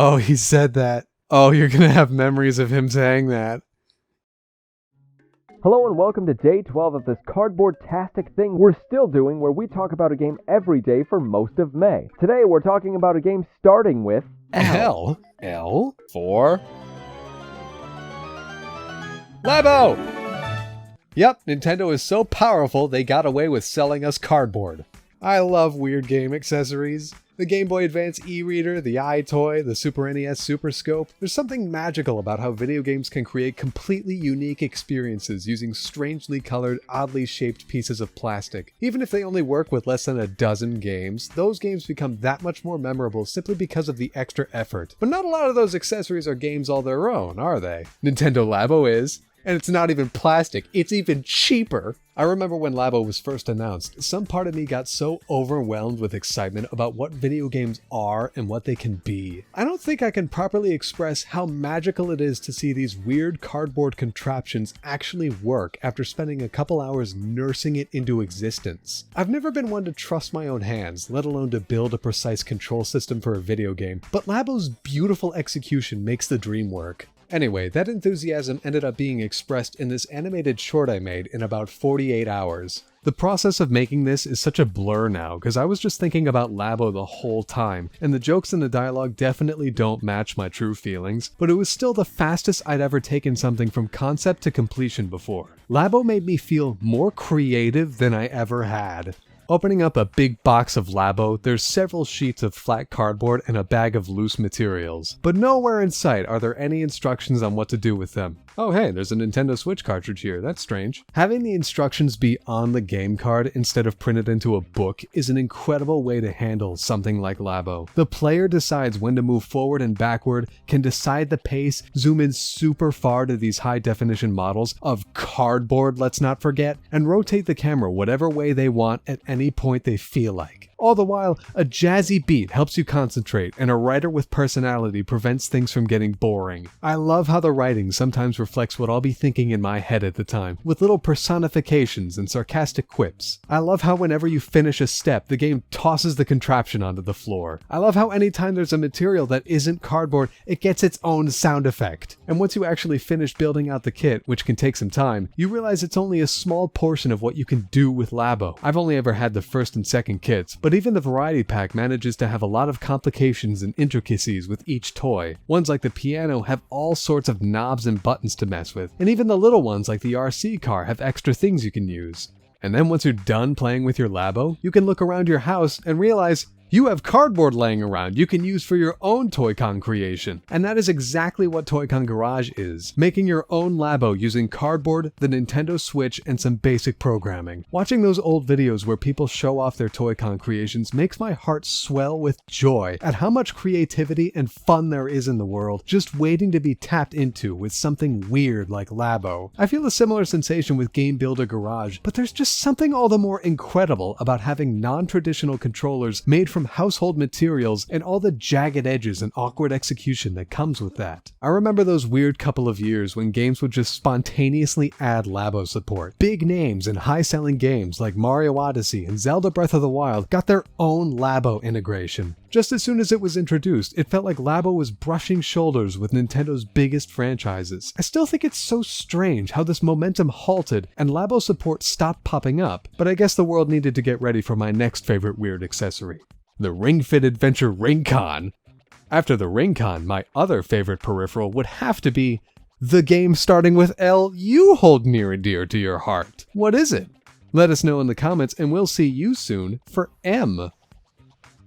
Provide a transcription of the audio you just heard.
Oh, he said that. Oh, you're gonna have memories of him saying that. Hello and welcome to day 12 of this cardboard-tastic thing we're still doing where we talk about a game every day for most of May. Today we're talking about a game starting with L. L for Labo! Yep, Nintendo is so powerful they got away with selling us cardboard. I love weird game accessories. The Game Boy Advance e-reader, the iToy, the Super NES Super Scope. There's something magical about how video games can create completely unique experiences using strangely colored, oddly shaped pieces of plastic. Even if they only work with less than a dozen games, those games become that much more memorable simply because of the extra effort. But not a lot of those accessories are games all their own, are they? Nintendo Labo is. And it's not even plastic, it's even cheaper. I remember when Labo was first announced, some part of me got so overwhelmed with excitement about what video games are and what they can be. I don't think I can properly express how magical it is to see these weird cardboard contraptions actually work after spending a couple hours nursing it into existence. I've never been one to trust my own hands, let alone to build a precise control system for a video game, but Labo's beautiful execution makes the dream work. Anyway, that enthusiasm ended up being expressed in this animated short I made in about 48 hours. The process of making this is such a blur now, because I was just thinking about Labo the whole time, and the jokes and the dialogue definitely don't match my true feelings, but it was still the fastest I'd ever taken something from concept to completion before. Labo made me feel more creative than I ever had. Opening up a big box of Labo, there's several sheets of flat cardboard and a bag of loose materials. But nowhere in sight are there any instructions on what to do with them. Oh hey, there's a Nintendo Switch cartridge here, that's strange. Having the instructions be on the game card instead of printed into a book is an incredible way to handle something like Labo. The player decides when to move forward and backward, can decide the pace, zoom in super far to these high definition models of cardboard, let's not forget, and rotate the camera whatever way they want at any point they feel like. All the while, a jazzy beat helps you concentrate, and a writer with personality prevents things from getting boring. I love how the writing sometimes reflects what I'll be thinking in my head at the time, with little personifications and sarcastic quips. I love how whenever you finish a step, the game tosses the contraption onto the floor. I love how anytime there's a material that isn't cardboard, it gets its own sound effect. And once you actually finish building out the kit, which can take some time, you realize it's only a small portion of what you can do with Labo. I've only ever had the first and second kits, but even the variety pack manages to have a lot of complications and intricacies with each toy. Ones like the piano have all sorts of knobs and buttons to mess with, and even the little ones like the RC car have extra things you can use. And then once you're done playing with your Labo, you can look around your house and realize you have cardboard laying around you can use for your own Toy-Con creation. And that is exactly what Toy-Con Garage is. Making your own Labo using cardboard, the Nintendo Switch, and some basic programming. Watching those old videos where people show off their Toy-Con creations makes my heart swell with joy at how much creativity and fun there is in the world just waiting to be tapped into with something weird like Labo. I feel a similar sensation with Game Builder Garage, but there's just something all the more incredible about having non-traditional controllers made from household materials and all the jagged edges and awkward execution that comes with that. I remember those weird couple of years when games would just spontaneously add Labo support. Big names and high-selling games like Mario Odyssey and Zelda Breath of the Wild got their own Labo integration. Just as soon as it was introduced, it felt like Labo was brushing shoulders with Nintendo's biggest franchises. I still think it's so strange how this momentum halted and Labo support stopped popping up, but I guess the world needed to get ready for my next favorite weird accessory. The Ring Fit Adventure Ring-Con. After the Ring-Con, my other favorite peripheral would have to be the game starting with L you hold near and dear to your heart. What is it? Let us know in the comments and we'll see you soon for M.